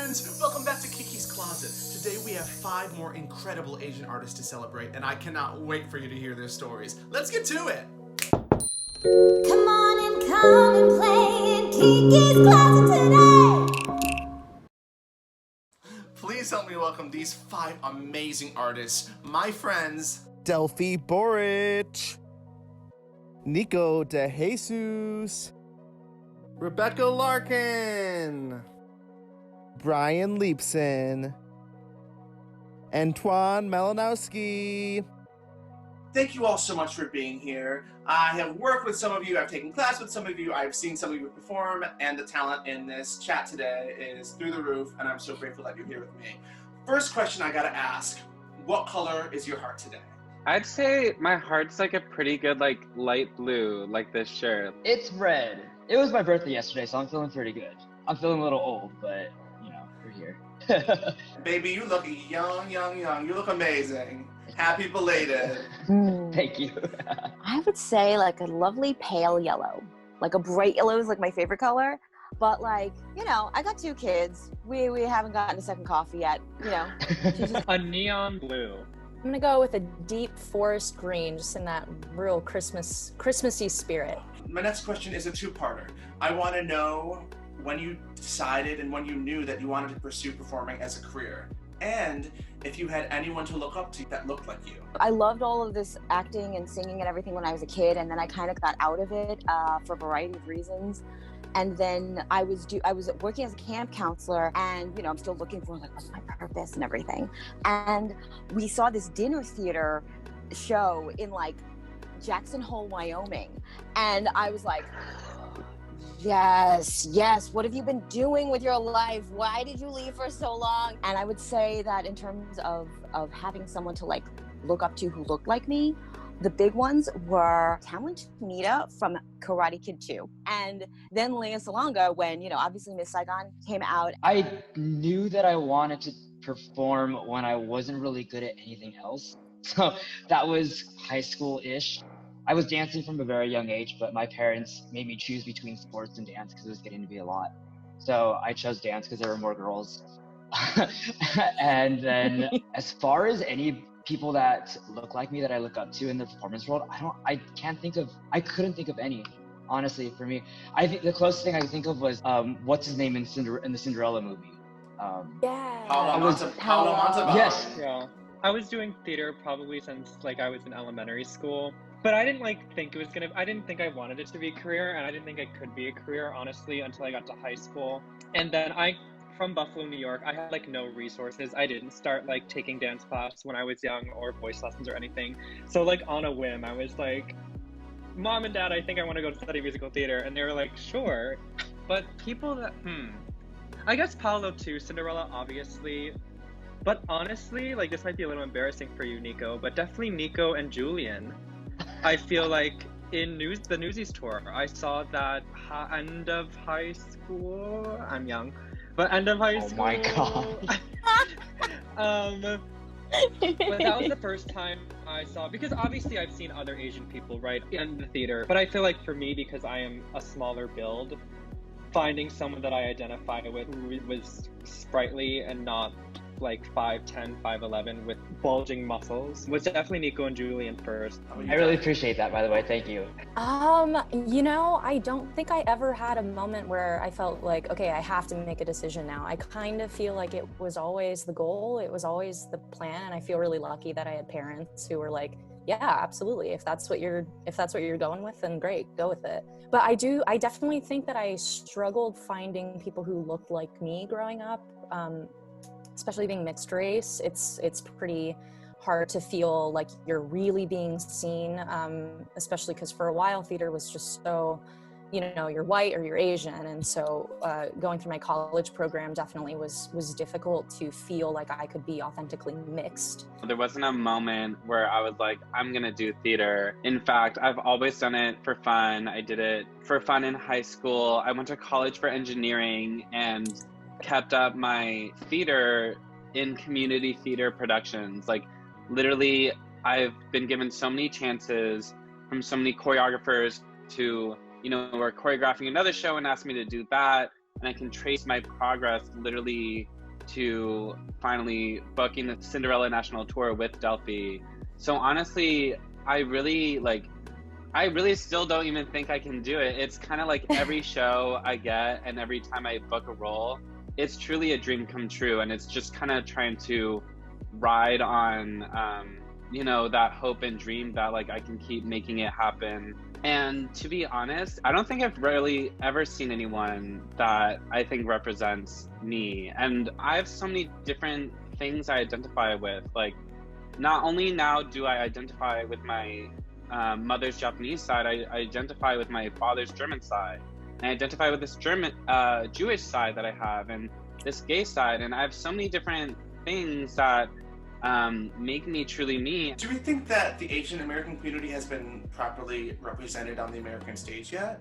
friends, welcome back to Kiki's Closet. Today we have 5 more incredible Asian artists to celebrate, and I cannot wait for you to hear their stories. Let's get to it! Come on and come and play in Kiki's Closet today! Please help me welcome these 5 amazing artists, my friends, Delphi Borich, Nico DeJesus, Rebecca Larkin, Brian Liebson, and Tuan Malinowski. Thank you all so much for being here. I have worked with some of you, I've taken class with some of you, I've seen some of you perform, and the talent in this chat today is through the roof, and I'm so grateful that you're here with me. First question I gotta ask, what color is your heart today? I'd say my heart's like a pretty good like light blue, like this shirt. It's red. It was my birthday yesterday, so I'm feeling pretty good. I'm feeling a little old, but you know, we're here. Baby, you look young. You look amazing. Happy belated. Thank you. I would say like a lovely pale yellow. Like a bright yellow is like my favorite color. But like, you know, I got 2 kids. We haven't gotten a second coffee yet, you know. A neon blue. I'm gonna go with a deep forest green, just in that real Christmassy spirit. My next question is a 2-parter. I want to know when you decided and when you knew that you wanted to pursue performing as a career, and if you had anyone to look up to that looked like you. I loved all of this acting and singing and everything when I was a kid, and then I kind of got out of it for a variety of reasons. And then I was working as a camp counselor, and you know, I'm still looking for like, what's my purpose and everything. And we saw this dinner theater show in like Jackson Hole, Wyoming. And I was like, yes, what have you been doing with your life? Why did you leave for so long? And I would say that in terms of having someone to like look up to who looked like me, the big ones were Talent Nita from Karate Kid 2. And then Lea Salonga when, you know, obviously Miss Saigon came out. I knew that I wanted to perform when I wasn't really good at anything else. So that was high school-ish. I was dancing from a very young age, but my parents made me choose between sports and dance because it was getting to be a lot. So I chose dance because there were more girls. And then as far as any people that look like me that I look up to in the performance world, I couldn't think of any, honestly, for me. I think the closest thing I could think of was what's his name in the Cinderella movie. Paolo Montalban. Yes. Yeah. I was doing theater probably since like I was in elementary school, but I didn't think I didn't think I wanted it to be a career, and I didn't think it could be a career, honestly, until I got to high school. And then from Buffalo, New York, I had like no resources. I didn't start like taking dance class when I was young or voice lessons or anything. So like on a whim, I was like, Mom and Dad, I think I want to go to study musical theater. And they were like, sure. But people that, I guess Paolo too, Cinderella, obviously. But honestly, like this might be a little embarrassing for you, Nico, but definitely Nico and Julian. I feel like in the Newsies tour, I saw that end of high school. I'm young. But end of high school. Oh my god. But that was the first time I saw, because obviously I've seen other Asian people, right, in the theater. But I feel like for me, because I am a smaller build, finding someone that I identify with who was sprightly and not like 5'10", 5'11" with bulging muscles was definitely Nico and Julian first. I really appreciate that, by the way. Thank you. You know, I don't think I ever had a moment where I felt like, okay, I have to make a decision now. I kind of feel like it was always the goal. It was always the plan. And I feel really lucky that I had parents who were like, yeah, absolutely. If that's what you're going with, then great, go with it. But I definitely think that I struggled finding people who looked like me growing up. Especially being mixed race, it's pretty hard to feel like you're really being seen, especially because for a while theater was just so, you know, you're white or you're Asian, and so going through my college program definitely was difficult to feel like I could be authentically mixed. There wasn't a moment where I was like, I'm gonna do theater. In fact, I've always done it for fun. I did it for fun in high school. I went to college for engineering and kept up my theater in community theater productions. Like literally, I've been given so many chances from so many choreographers to, you know, we're choreographing another show and asked me to do that. and I can trace my progress literally to finally booking the Cinderella National Tour with Delphi. So honestly, I really still don't even think I can do it. It's kind of like every show I get and every time I book a role, it's truly a dream come true. And it's just kind of trying to ride on, that hope and dream that like I can keep making it happen. And to be honest, I don't think I've really ever seen anyone that I think represents me. And I have so many different things I identify with. Like, not only now do I identify with my mother's Japanese side, I identify with my father's German side. And I identify with this Jewish side that I have, and this gay side. And I have so many different things that make me truly me. Do we think that the Asian American community has been properly represented on the American stage yet?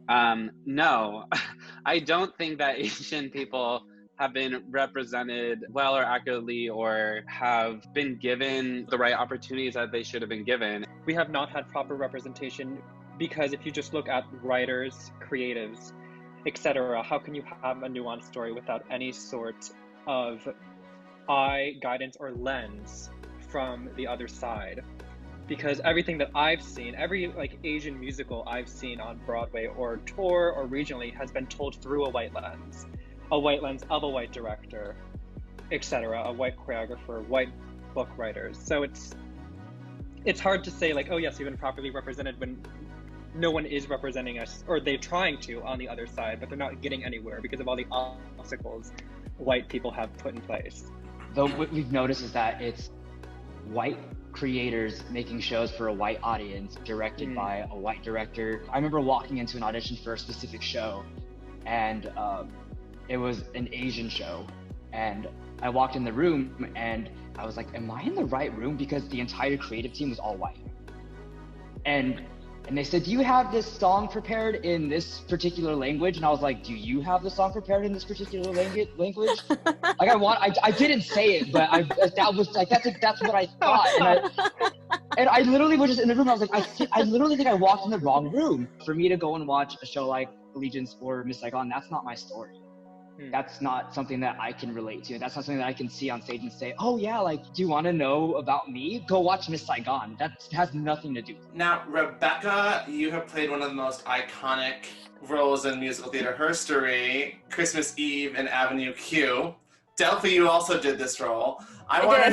No, I don't think that Asian people have been represented well or accurately or have been given the right opportunities that they should have been given. We have not had proper representation because if you just look at writers, creatives, etc., how can you have a nuanced story without any sort of eye guidance or lens from the other side? Because everything that I've seen, every like Asian musical I've seen on Broadway or tour or regionally has been told through a white lens of a white director, etc., a white choreographer, white book writers. So it's hard to say like, oh yes, you've been properly represented when no one is representing us, or they're trying to on the other side, but they're not getting anywhere because of all the obstacles white people have put in place. Though what we've noticed is that it's white creators making shows for a white audience, directed by a white director. I remember walking into an audition for a specific show, and it was an Asian show. And I walked in the room and I was like, am I in the right room? Because the entire creative team was all white. And they said, do you have this song prepared in this particular language? And I was like, do you have the song prepared in this particular language? Like I didn't say it, but that's what I thought. And I literally was just in the room. I was like, I literally think I walked in the wrong room. For me to go and watch a show like Allegiance or Miss Saigon, that's not my story. That's not something that I can relate to. That's not something that I can see on stage and say, oh yeah, like, do you want to know about me? Go watch Miss Saigon. That has nothing to do with it. Now, Rebecca, you have played one of the most iconic roles in musical theater history, Christmas Eve in Avenue Q. Delphi, you also did this role. I want to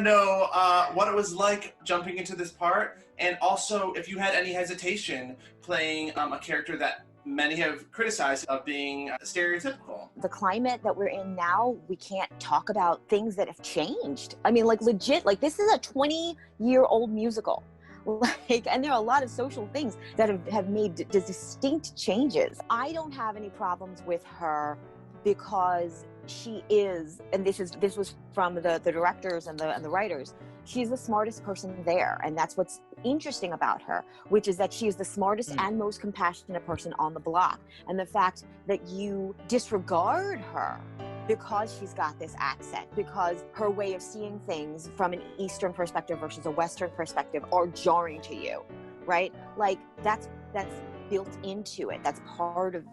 know what it was like jumping into this part, and also if you had any hesitation playing a character that many have criticized of being stereotypical. The climate that we're in now, we can't talk about things that have changed. I mean, like legit, like this is a 20-year-old musical. Like, and there are a lot of social things that have made distinct changes. I don't have any problems with her because she is, and this was from the directors and the writers, she's the smartest person there, and that's what's interesting about her, which is that she is the smartest and most compassionate person on the block. And the fact that you disregard her because she's got this accent, because her way of seeing things from an Eastern perspective versus a Western perspective are jarring to you, right? Like that's built into it. That's part of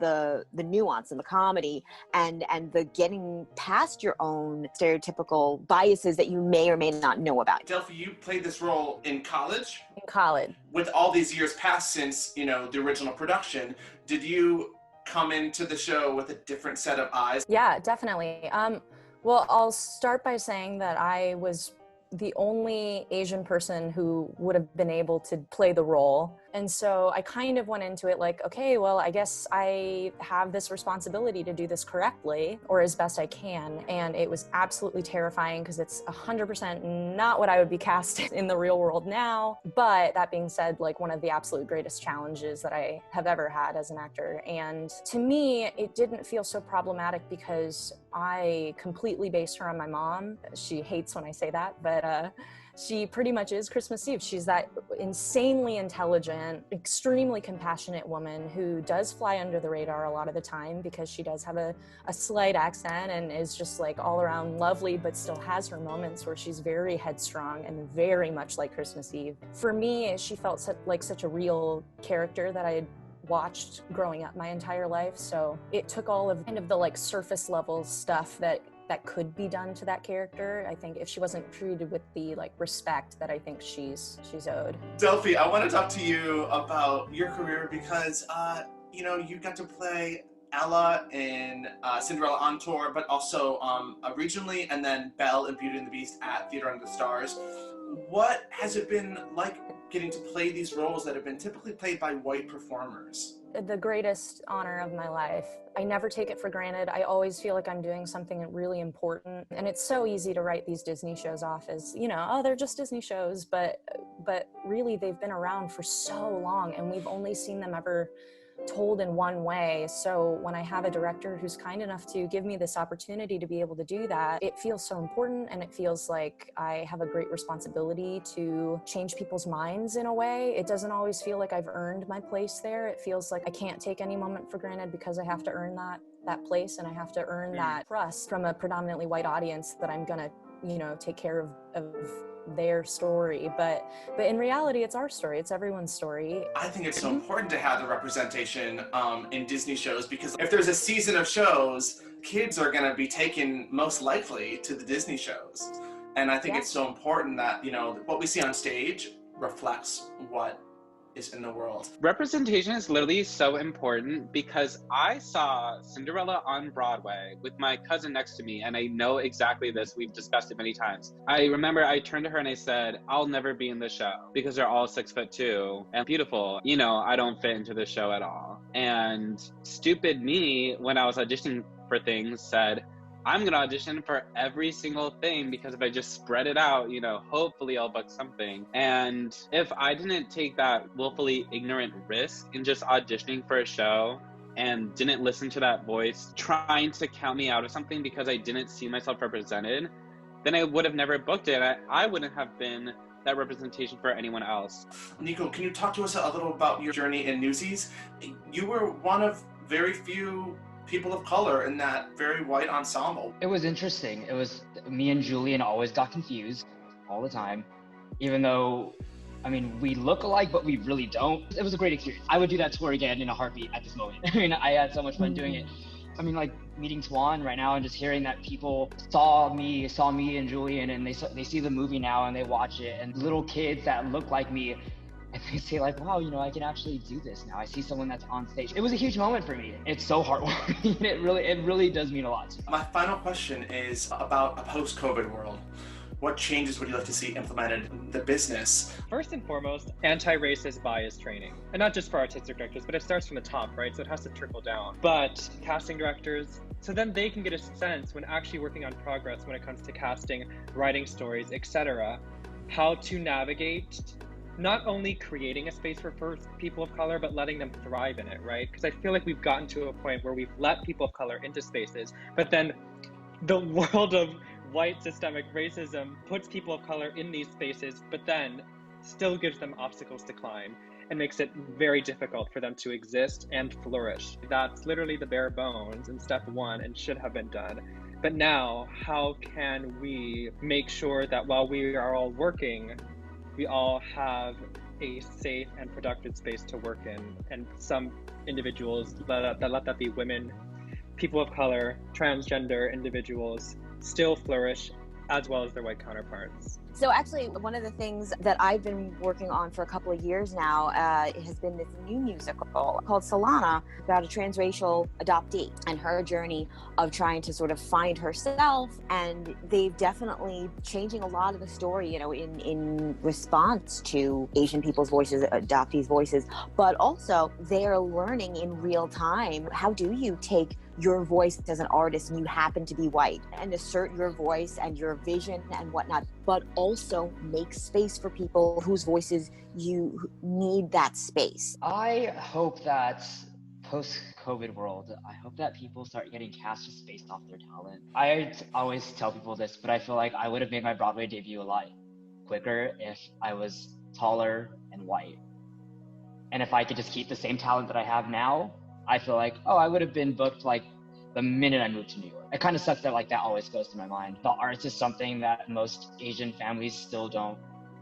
the nuance and the comedy and the getting past your own stereotypical biases that you may or may not know about. Delphi, you played this role in college? In college. With all these years passed since, the original production, did you come into the show with a different set of eyes? Yeah, definitely. Well, I'll start by saying that I was the only Asian person who would have been able to play the role. And so I kind of went into it like, okay, well, I guess I have this responsibility to do this correctly or as best I can. And it was absolutely terrifying because it's 100% not what I would be cast in the real world now. But that being said, like one of the absolute greatest challenges that I have ever had as an actor. And to me, it didn't feel so problematic because I completely based her on my mom. She hates when I say that, but she pretty much is Christmas Eve. She's that insanely intelligent, extremely compassionate woman who does fly under the radar a lot of the time because she does have a slight accent and is just like all around lovely, but still has her moments where she's very headstrong and very much like Christmas Eve. For me, she felt like such a real character that I watched growing up my entire life. So it took all of kind of the like surface level stuff that could be done to that character. I think if she wasn't treated with the like respect that I think she's owed. Delphi, I want to talk to you about your career because you got to play Ella in Cinderella on tour, but also regionally, and then Belle in Beauty and the Beast at Theater Under the Stars. What has it been like getting to play these roles that have been typically played by white performers? The greatest honor of my life. I never take it for granted. I always feel like I'm doing something really important. And it's so easy to write these Disney shows off as, oh, they're just Disney shows, but really they've been around for so long and we've only seen them ever told in one way. So when I have a director who's kind enough to give me this opportunity to be able to do that, it feels so important, and it feels like I have a great responsibility to change people's minds in a way. It doesn't always feel like I've earned my place there. It feels like I can't take any moment for granted because I have to earn that place, and I have to earn that trust from a predominantly white audience that I'm gonna, take care of their story, but in reality it's our story, it's everyone's story. I think it's so important to have the representation in Disney shows, because if there's a season of shows, kids are going to be taken most likely to the Disney shows, and I think it's so important that what we see on stage reflects what is in the world. Representation is literally so important because I saw Cinderella on Broadway with my cousin next to me, and I know exactly this. We've discussed it many times. I remember I turned to her and I said, I'll never be in the show because they're all 6'2" and beautiful. I don't fit into the show at all. And stupid me, when I was auditioning for things, said, I'm gonna audition for every single thing because if I just spread it out, hopefully I'll book something. And if I didn't take that willfully ignorant risk in just auditioning for a show and didn't listen to that voice trying to count me out of something because I didn't see myself represented, then I would have never booked it. I wouldn't have been that representation for anyone else. Nico, can you talk to us a little about your journey in Newsies? You were one of very few people of color in that very white ensemble. It was interesting. It was me and Julian always got confused all the time, even though, we look alike, but we really don't. It was a great experience. I would do that tour again in a heartbeat at this moment. I had so much fun doing it. Meeting Tuan right now and just hearing that people saw me and Julian, and they see the movie now and they watch it, and little kids that look like me, and they say wow, I can actually do this now. I see someone that's on stage. It was a huge moment for me. It's so heartwarming. It really does mean a lot to me. My final question is about a post-COVID world. What changes would you like to see implemented in the business? First and foremost, anti-racist bias training. And not just for artistic directors, but it starts from the top, right? So it has to trickle down. But casting directors, so then they can get a sense when actually working on progress when it comes to casting, writing stories, etc., how to navigate not only creating a space for people of color, but letting them thrive in it, right? Because I feel like we've gotten to a point where we've let people of color into spaces, but then the world of white systemic racism puts people of color in these spaces, but then still gives them obstacles to climb and makes it very difficult for them to exist and flourish. That's literally the bare bones in step one and should have been done. But now, how can we make sure that while we are all working, we all have a safe and productive space to work in, and some individuals, let that be women, people of color, transgender individuals, still flourish as well as their white counterparts. So actually, one of the things that I've been working on for a couple of years now has been this new musical called Solana, about a transracial adoptee and her journey of trying to sort of find herself. And they've definitely changing a lot of the story, in response to Asian people's voices, adoptees' voices, but also they're learning in real time. How do you take your voice as an artist and you happen to be white and assert your voice and your vision and whatnot, but also make space for people whose voices you need that space? I hope that post-COVID world, I hope that people start getting cast just based off their talent. I always tell people this, but I feel like I would have made my Broadway debut a lot quicker if I was taller and white. And if I could just keep the same talent that I have now, I feel like, I would have been booked the minute I moved to New York. It kind of sucks that that always goes to my mind. The arts is something that most Asian families still don't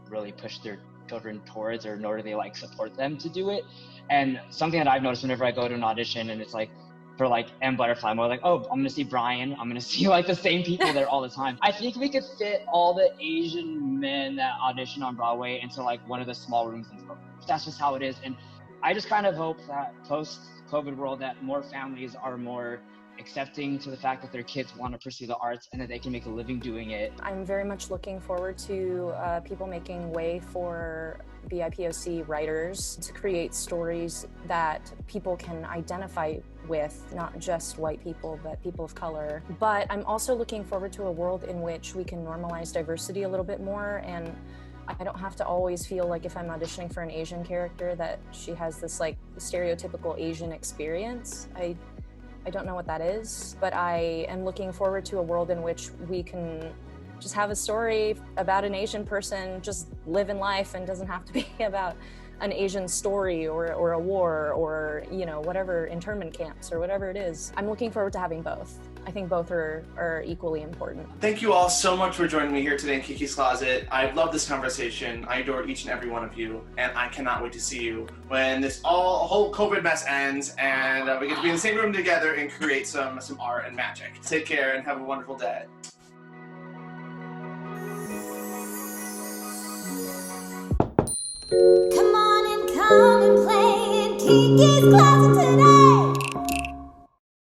really push their children towards, or nor do they like support them to do it. And something that I've noticed whenever I go to an audition and it's like for like M Butterfly, I'm more like, oh, I'm gonna see Brian, I'm gonna see like the same people there all the time. I think we could fit all the Asian men that audition on Broadway into like one of the small rooms in Broadway. That's just how it is. And I just kind of hope that post-COVID world that more families are more accepting to the fact that their kids want to pursue the arts and that they can make a living doing it. I'm very much looking forward to people making way for BIPOC writers to create stories that people can identify with, not just white people, but people of color. But I'm also looking forward to a world in which we can normalize diversity a little bit more, and I don't have to always feel like if I'm auditioning for an Asian character that she has this like stereotypical Asian experience. I don't know what that is, but I am looking forward to a world in which we can just have a story about an Asian person just living life and doesn't have to be about an Asian story or a war or, you know, whatever, internment camps or whatever it is. I'm looking forward to having both. I think both are equally important. Thank you all so much for joining me here today in Kiki's Closet. I love this conversation. I adore each and every one of you, and I cannot wait to see you when this whole COVID mess ends and we get to be in the same room together and create some art and magic. Take care and have a wonderful day. Come on and come and play in Kiki's Closet today.